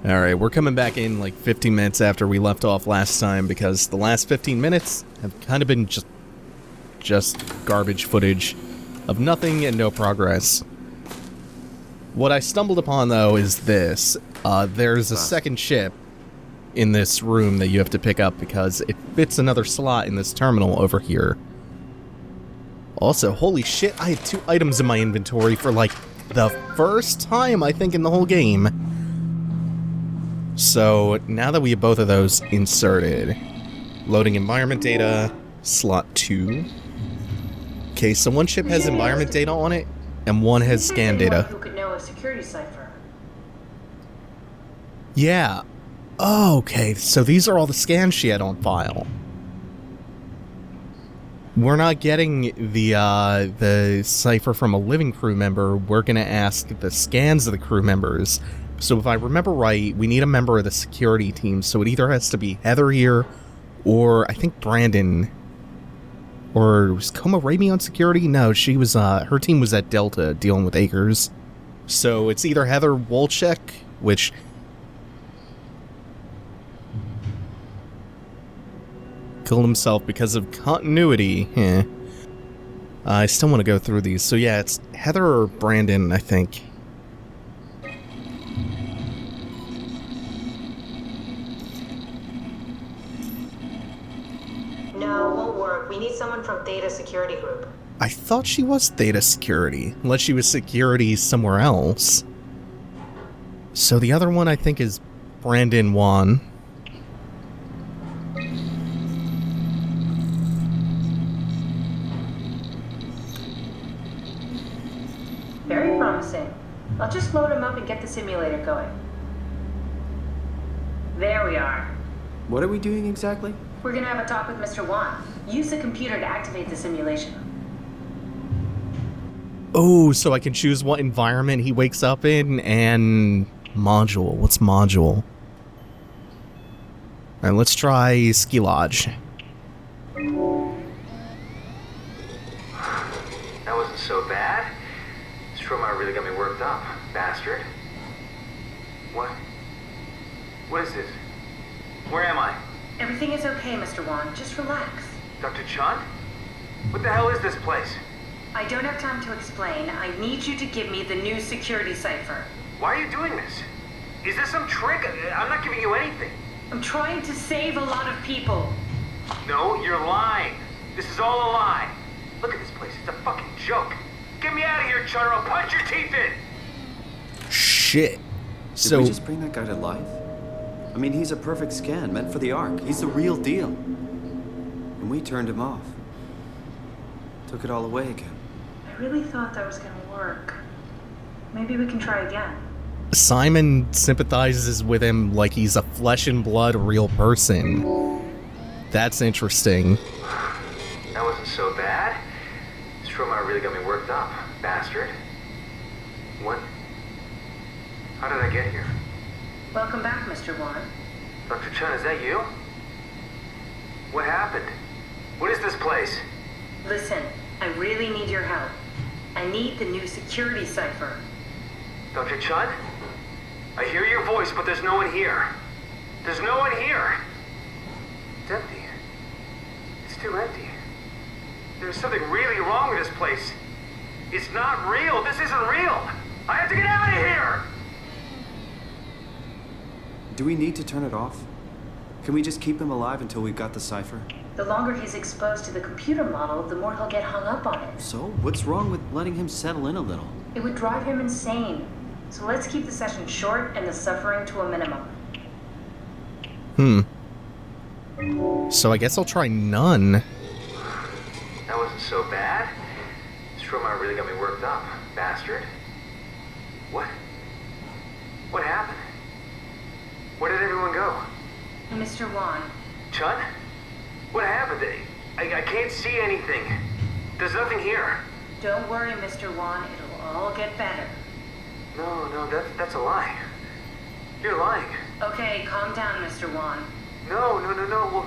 Alright, we're coming back in like 15 minutes after we left off last time because the last 15 minutes have kind of been just garbage footage of nothing and no progress. What I stumbled upon, though, is this. There's a second ship in this room that you have to pick up because it fits another slot in this terminal over here. Also, holy shit, I had 2 items in my inventory for, like, the first time, I think, in the whole game. So, now that we have both of those inserted, loading environment data, slot 2. Okay, so one ship has environment data on it, and one has scan data. Who could know a security cipher? Yeah. Oh, okay, so these are all the scans she had on file. We're not getting the cipher from a living crew member. We're gonna ask the scans of the crew members. So if I remember right, we need a member of the security team, so it either has to be Heather here, or I think Brandon. Or was Coma Raimi on security? No, she was, her team was at Delta dealing with Acres. So it's either Heather Wolchek, which... killed himself because of continuity. I still want to go through these. So yeah, it's Heather or Brandon, I think. No, won't work. We need someone from Theta Security Group. I thought she was Theta Security, unless she was security somewhere else. So the other one I think is Brandon Wan. Very promising. I'll just load him up and get the simulator going. There we are. What are we doing exactly? We're gonna have a talk with Mr. Wan. Use the computer to activate the simulation. Oh, so I can choose what environment he wakes up in and module. What's module? Alright, let's try Ski Lodge. That wasn't so bad. Soma really got me worked up, bastard. What is this? Where am I? Everything is okay, Mr. Wan. Just relax. Dr. Chun? What the hell is this place? I don't have time to explain. I need you to give me the new security cipher. Why are you doing this? Is this some trick? I'm not giving you anything. I'm trying to save a lot of people. No, you're lying. This is all a lie. Look at this place. It's a fucking joke. Get me out of here, Chun, or I'll punch your teeth in! Shit. Did we just bring that guy to life? I mean, he's a perfect scan, meant for the Ark. He's the real deal. And we turned him off. Took it all away again. I really thought that was gonna work. Maybe we can try again. Simon sympathizes with him like he's a flesh and blood real person. That's interesting. That wasn't so bad. Soma really got me worked up, bastard. What? How did I get here? Welcome back, Mr. Wan. Dr. Chun, is that you? What happened? What is this place? Listen, I really need your help. I need the new security cipher. Dr. Chun? I hear your voice, but there's no one here. There's no one here. It's empty. It's too empty. There's something really wrong with this place. It's not real. This isn't real. I have to get out of here! Do we need to turn it off? Can we just keep him alive until we've got the cipher? The longer he's exposed to the computer model, the more he'll get hung up on it. So, what's wrong with letting him settle in a little? It would drive him insane. So let's keep the session short and the suffering to a minimum. So I guess I'll try none. That wasn't so bad. Soma really got me worked up, bastard. What happened? Where did everyone go? Mr. Wan. Chun? What happened? I can't see anything. There's nothing here. Don't worry, Mr. Wan. It'll all get better. No, that's a lie. You're lying. Okay, calm down, Mr. Wan. No. Well,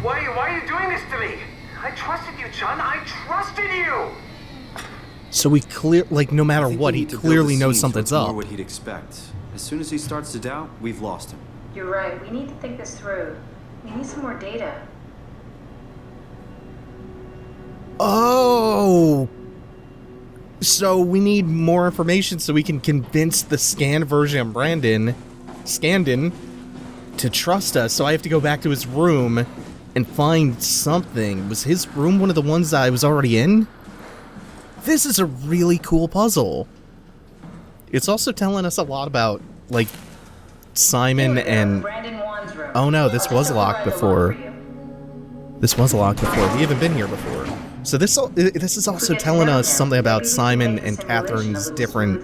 why are you doing this to me? I trusted you, Chun. I trusted you! So he no matter what, he clearly knows something's up. What he'd expect. As soon as he starts to doubt, we've lost him. You're right. We need to think this through. We need some more data. Oh! So we need more information so we can convince the scanned version of Scandin, to trust us. So I have to go back to his room and find something. Was his room one of the ones that I was already in? This is a really cool puzzle. It's also telling us a lot about, like, Simon and... Brandon Wan's room. Oh no, this was locked before. This was locked before. We haven't been here before. So this is also telling us something about Simon and Catherine's different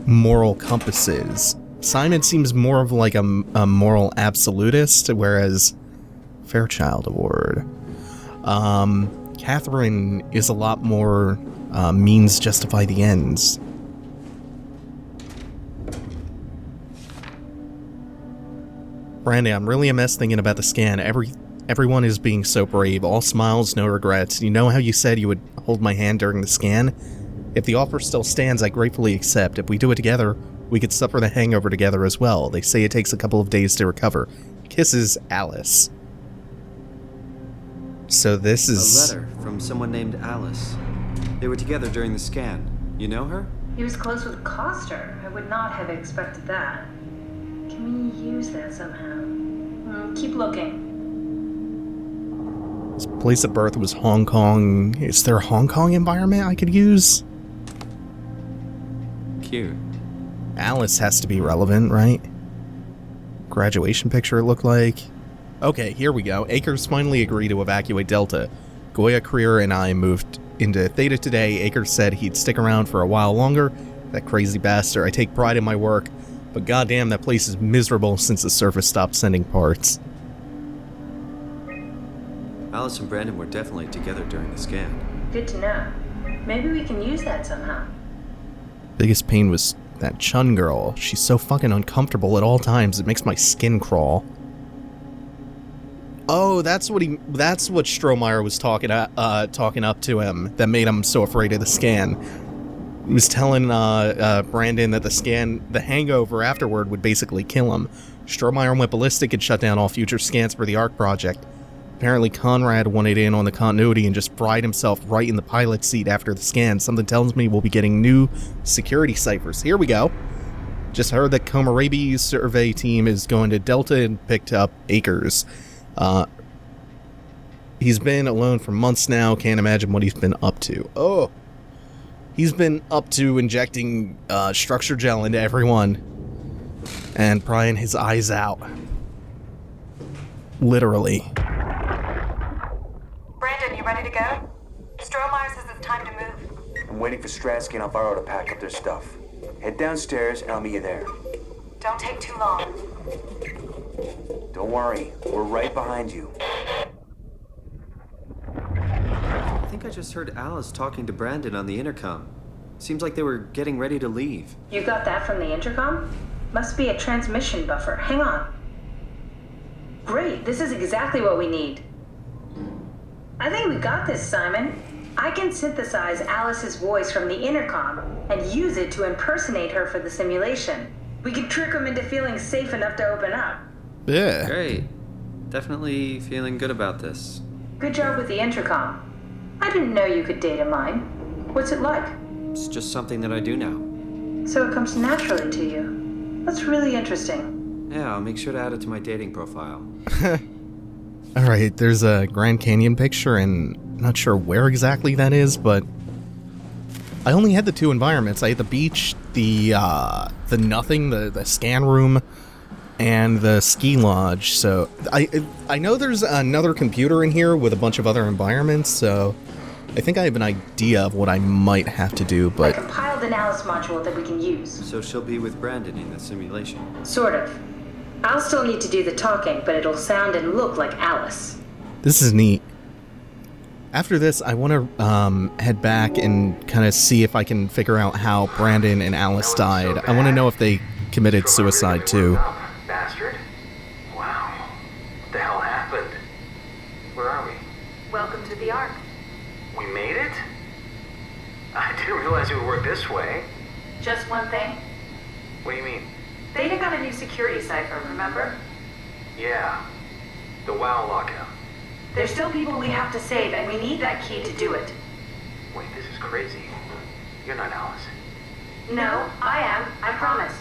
moral compasses. Simon seems more of like a moral absolutist, whereas Fairchild Award. Catherine is a lot more means justify the ends. Brandy, I'm really a mess thinking about the scan. Everyone is being so brave. All smiles, no regrets. You know how you said you would hold my hand during the scan? If the offer still stands, I gratefully accept. If we do it together, we could suffer the hangover together as well. They say it takes a couple of days to recover. Kisses, Alice. So this is... A letter from someone named Alice. They were together during the scan. You know her? He was close with Coster. I would not have expected that. Can we use that somehow? Keep looking. His place of birth was Hong Kong. Is there a Hong Kong environment I could use? Cute. Alice has to be relevant, right? Graduation picture it looked like. Okay, here we go. Akers finally agreed to evacuate Delta. Goya, Creer, and I moved into Theta today. Akers said he'd stick around for a while longer. That crazy bastard. I take pride in my work, but goddamn, that place is miserable since the surface stopped sending parts. Alice and Brandon were definitely together during the scan. Good to know. Maybe we can use that somehow. Biggest pain was that Chun girl. She's so fucking uncomfortable at all times, it makes my skin crawl. Oh, that's what Strohmeyer was talking up to him that made him so afraid of the scan. He was telling Brandon that the hangover afterward would basically kill him. Strohmeyer went ballistic and shut down all future scans for the ARC project. Apparently Conrad wanted in on the continuity and just fried himself right in the pilot seat after the scan. Something tells me we'll be getting new security ciphers. Here we go. Just heard that Komarabi's survey team is going to Delta and picked up Akers. He's been alone for months now. Can't imagine what he's been up to. Oh, he's been up to injecting structure gel into everyone and prying his eyes out. Literally. Brandon, you ready to go? Strohmeyer says it's time to move. I'm waiting for Stratsky and Alvaro to pack up their stuff. Head downstairs and I'll meet you there. Don't take too long. Don't worry, we're right behind you. I think I just heard Alice talking to Brandon on the intercom. Seems like they were getting ready to leave. You got that from the intercom? Must be a transmission buffer. Hang on. Great, this is exactly what we need. I think we got this, Simon. I can synthesize Alice's voice from the intercom and use it to impersonate her for the simulation. We could trick them into feeling safe enough to open up. Yeah. Great. Definitely feeling good about this. Good job with the intercom. I didn't know you could data mine. What's it like? It's just something that I do now. So it comes naturally to you. That's really interesting. Yeah, I'll make sure to add it to my dating profile. Alright, there's a Grand Canyon picture, and I'm not sure where exactly that is, but I only had the two environments. I had the beach, the nothing, the scan room, and the ski lodge. So I know there's another computer in here with a bunch of other environments, so I think I have an idea of what I might have to do, but... I compiled an Alice module that we can use. So she'll be with Brandon in the simulation. Sort of. I'll still need to do the talking, but it'll sound and look like Alice. This is neat. After this, I want to head back and kind of see if I can figure out how Brandon and Alice died. I want to know if they committed suicide too. Bastard. Wow. What the hell happened? Where are we? Welcome to the ARC. We made it? I didn't realize it would work this way. Just one thing. Theta got a new security cipher, remember? Yeah. The WoW lockout. There's still people we have to save, and we need that key to do it. Wait, this is crazy. You're not Alice. No, I am. I promise.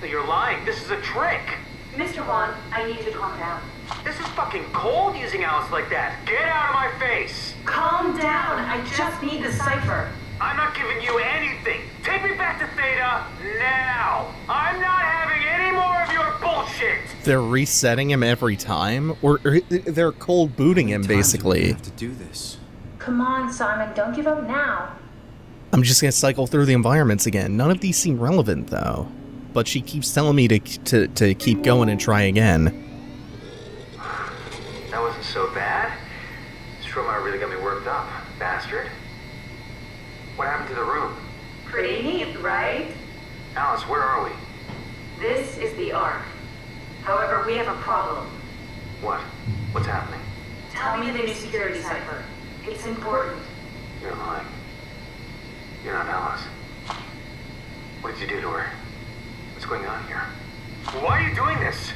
No, you're lying. This is a trick. Mr. Wan, I need you to calm down. This is fucking cold using Alice like that. Get out of my face. Calm down. I just need the cipher. I'm not giving you anything. Take me back to Theta now. I'm not having any more of your bullshit. They're resetting him every time? Or they're cold booting him, basically. We have to do this. Come on, Simon, don't give up now. I'm just gonna cycle through the environments again. None of these seem relevant, though. But she keeps telling me to keep going and try again. That wasn't so bad. Stromae really got me worked up, bastard. What happened to the room? Pretty neat, right? Alice, where are we? This is the Ark. However, we have a problem. What? What's happening? Tell me the new security cipher. It's important. You're lying. You're not Alice. What did you do to her? What's going on here? Why are you doing this?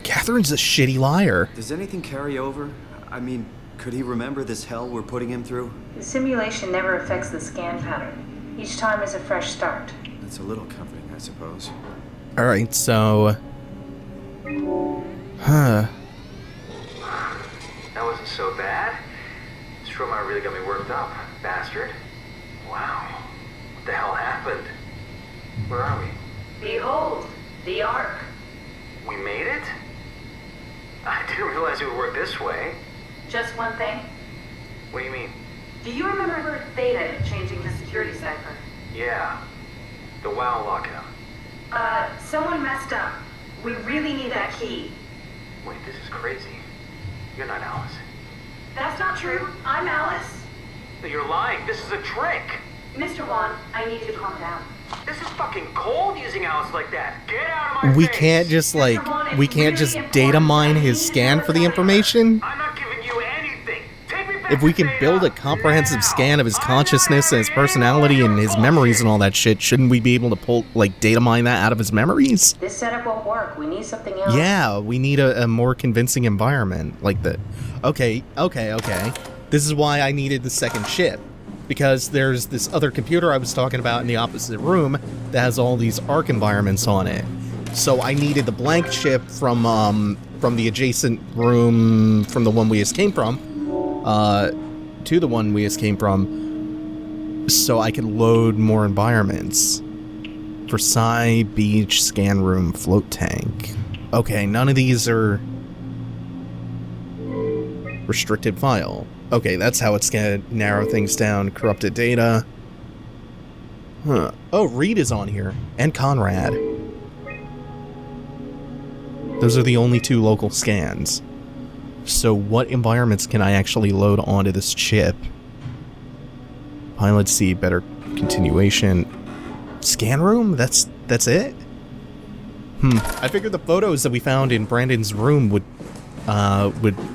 Catherine's a shitty liar. Does anything carry over? I mean, could he remember this hell we're putting him through? The simulation never affects the scan pattern. Each time is a fresh start. That's a little comforting, I suppose. Alright, so... Huh. That wasn't so bad. Stromae really got me worked up, bastard. Wow. What the hell happened? Where are we? Behold, the Ark. We made it? I didn't realize it would work this way. Just one thing. What do you mean? Do you remember Theta changing the security cipher? Yeah. The WoW lockout. Someone messed up. We really need that key. Wait, this is crazy. You're not Alice. That's not true. I'm Alice. No, you're lying. This is a trick. Mr. Wan, I need you to calm down. This is fucking cold using Alice like that. Get out of my We face. can't just, like, we can't just data mine his scan for the information? I'm not giving you anything. Take me back If we to can Theta build a comprehensive now. scan of his I'm not consciousness and his having any personality more and of his your memories and bullshit. all that shit, shouldn't we be able to pull, like, data mine that out of his memories? This setup won't work. We need something else. Yeah, we need a more convincing environment, like the... Okay. This is why I needed the second ship. Because there's this other computer I was talking about in the opposite room that has all these Ark environments on it. So I needed the blank ship from the adjacent room from the one we just came from, to the one we just came from, so I could load more environments. Versailles, beach, scan room, float tank. Okay, none of these are restricted file. Okay, that's how it's gonna narrow things down. Corrupted data. Huh. Oh, Reed is on here. And Conrad. Those are the only two local scans. So what environments can I actually load onto this chip? Pilot C, better continuation. Scan room? That's it? I figured the photos that we found in Brandon's room would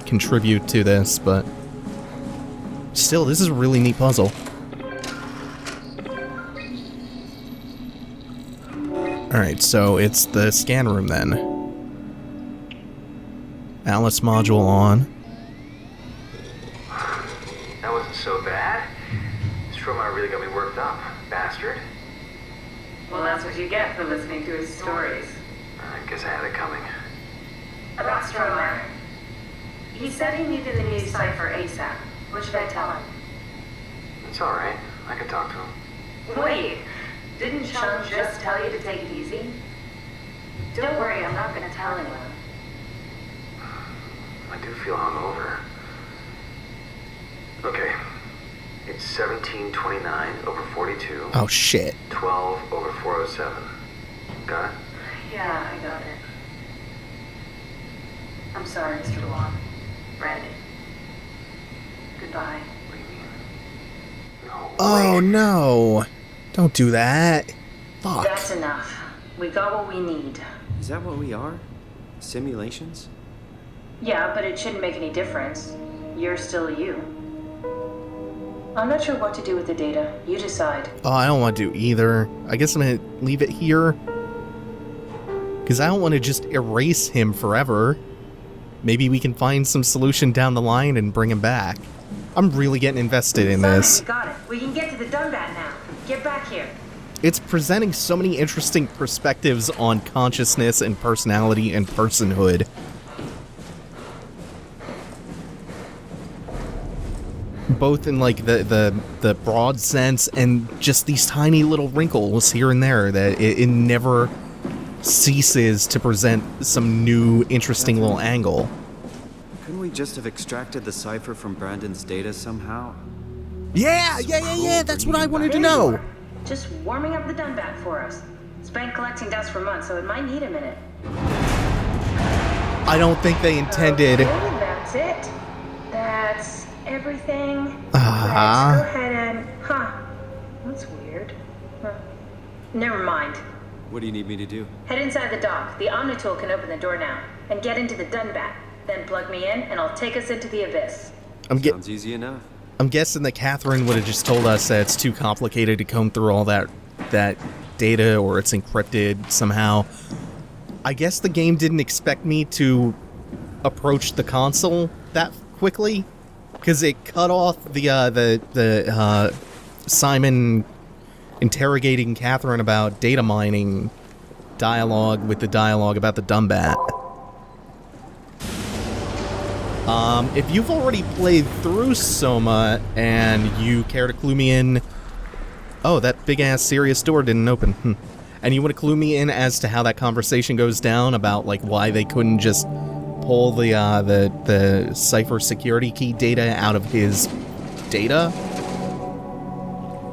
contribute to this, but still, this is a really neat puzzle. Alright, so it's the scan room then. Alice module on. That wasn't so bad. Stromae really got me worked up, bastard. Well, that's what you get for listening to his stories. I guess I had it coming. About Stromae. He said he needed a new cipher ASAP. What should I tell him? It's alright. I can talk to him. Wait, didn't Chung just tell you to take it easy? Don't worry, I'm not going to tell anyone. I do feel hungover. Okay. It's 1729 over 42. Oh shit. 12 over 407. Got it? Yeah, I got it. I'm sorry, Mr. Wan. Brandon. Goodbye. What do you mean? No. Oh way. no. Don't do that. Fuck. That's enough. We got what we need. Is that what we are? Simulations? Yeah, but it shouldn't make any difference. You're still you. I'm not sure what to do with the data. You decide. Oh, I don't want to do either. I guess I'm gonna leave it here. Because I don't want to just erase him forever. Maybe we can find some solution down the line and bring him back. I'm really getting invested in this. Got it. We can get to the DUNBAT now. Get back here. It's presenting so many interesting perspectives on consciousness and personality and personhood. Both in like the broad sense and just these tiny little wrinkles here and there that it never ceases to present some new interesting little angle. Couldn't we just have extracted the cipher from Brandon's data somehow? Yeah, that's what I wanted to know. Just warming up the DUNBAT for us. It's been collecting dust for months, so it might need a minute. I don't think they intended. Okay, that's it. That's everything. Let's Uh-huh. go ahead and... That's weird. Never mind. What do you need me to do? Head inside the dock. The Omnitool can open the door now. And get into the DUNBAT. Then plug me in, and I'll take us into the abyss. Sounds easy enough. I'm guessing that Catherine would have just told us that it's too complicated to comb through all that data, or it's encrypted somehow. I guess the game didn't expect me to approach the console that quickly, because it cut off the Simon interrogating Catherine about data mining dialogue with the dialogue about the DUNBAT. If you've already played through Soma and you care to clue me in... Oh, that big-ass serious door didn't open. And you want to clue me in as to how that conversation goes down about, like, why they couldn't just pull the cypher security key data out of his data?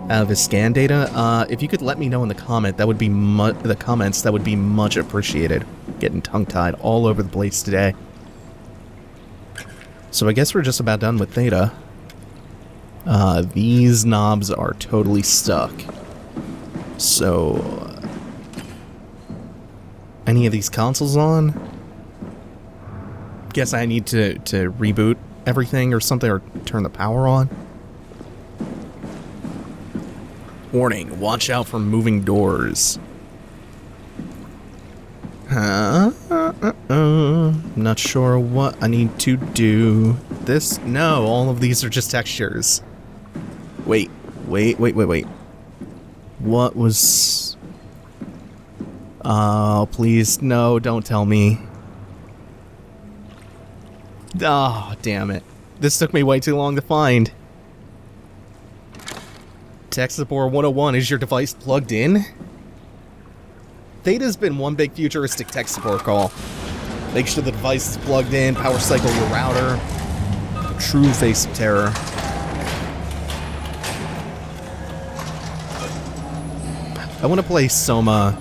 Out of his scan data? If you could let me know in the comments, that would be much appreciated. Getting tongue-tied all over the place today. So I guess we're just about done with Theta. These knobs are totally stuck. So... any of these consoles on? Guess I need to reboot everything or something, or turn the power on. Warning, watch out for moving doors. Not sure what I need to do. This? No, all of these are just textures. Wait. What was... Oh, please, no, don't tell me. Oh, damn it. This took me way too long to find. Tech Support 101, is your device plugged in? Theta's been one big futuristic tech support call. Make sure the device is plugged in, power cycle your router. A true face of terror. I want to play Soma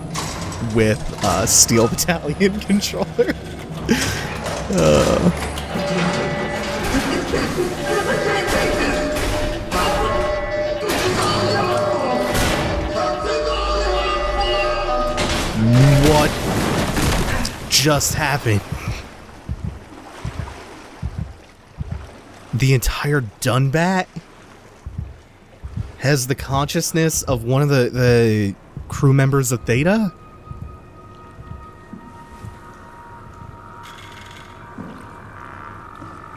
with Steel Battalion controller. What just happened? The entire DUNBAT has the consciousness of one of the crew members of Theta?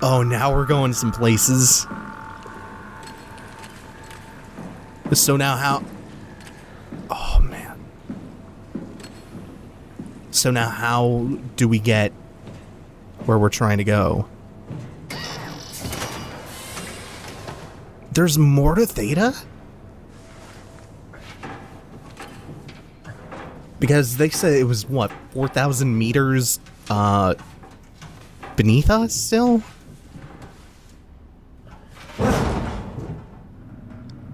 Oh, now we're going some places. So now how... Oh, man. So now how do we get where we're trying to go? There's more to Theta? Because they said it was, what, 4,000 meters beneath us still?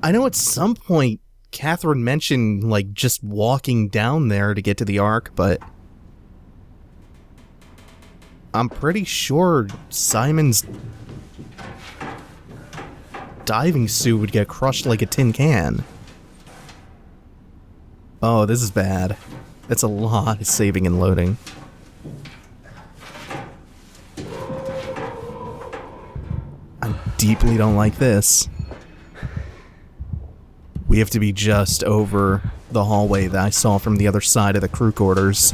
I know at some point Catherine mentioned, like, just walking down there to get to the Ark, but I'm pretty sure Simon's diving suit would get crushed like a tin can. Oh, this is bad. That's a lot of saving and loading. I deeply don't like this. We have to be just over the hallway that I saw from the other side of the crew quarters.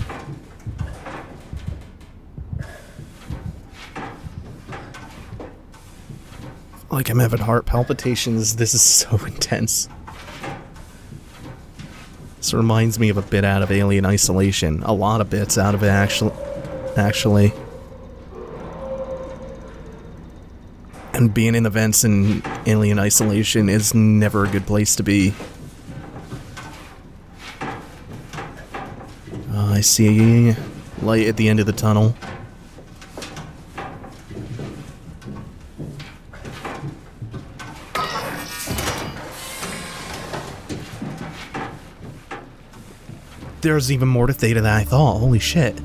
like I'm having heart palpitations. This is so intense. This reminds me of a bit out of Alien Isolation. A lot of bits out of it, actually. And being in the vents in Alien Isolation is never a good place to be. I see light at the end of the tunnel. There's even more to Theta than I thought. Holy shit.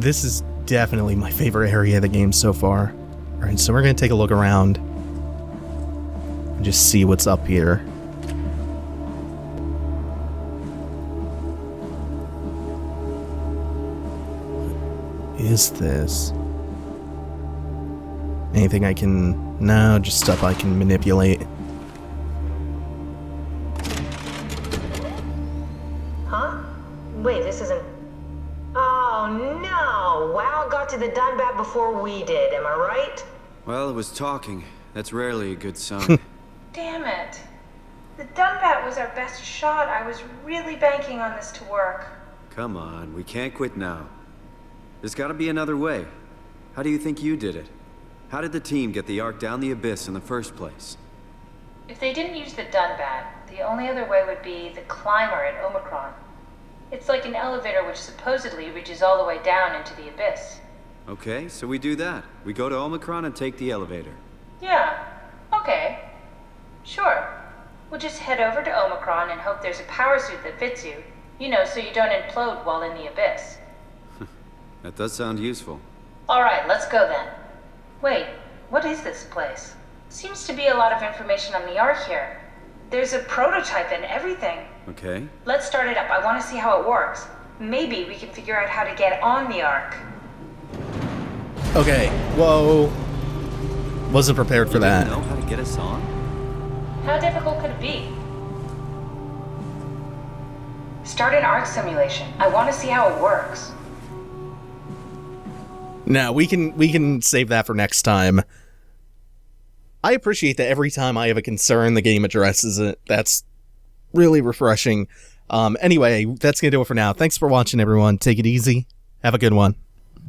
This is definitely my favorite area of the game so far. Alright, so we're gonna take a look around and just see what's up here. What is this? Anything I can... No, just stuff I can manipulate. Wait, this isn't... Oh, no! WoW got to the DUNBAT before we did, am I right? Well, it was talking. That's rarely a good sign. Damn it. The DUNBAT was our best shot. I was really banking on this to work. Come on, we can't quit now. There's gotta be another way. How do you think you did it? How did the team get the Ark down the abyss in the first place? If they didn't use the DUNBAT, the only other way would be the climber at Omicron. It's like an elevator which supposedly reaches all the way down into the abyss. Okay, so we do that. We go to Omicron and take the elevator. Yeah, okay. Sure. We'll just head over to Omicron and hope there's a power suit that fits you. You know, so you don't implode while in the abyss. That does sound useful. Alright, let's go then. Wait, what is this place? Seems to be a lot of information on the Ark here. There's a prototype and everything. Okay. Let's start it up. I want to see how it works. Maybe we can figure out how to get on the Ark. Okay, whoa. Wasn't prepared for that. You know how to get us on? How difficult could it be? Start an Ark simulation. I want to see how it works. No, we can save that for next time. I appreciate that every time I have a concern, the game addresses it. That's really refreshing. Anyway, that's gonna do it for now. Thanks for watching, everyone. Take it easy. Have a good one.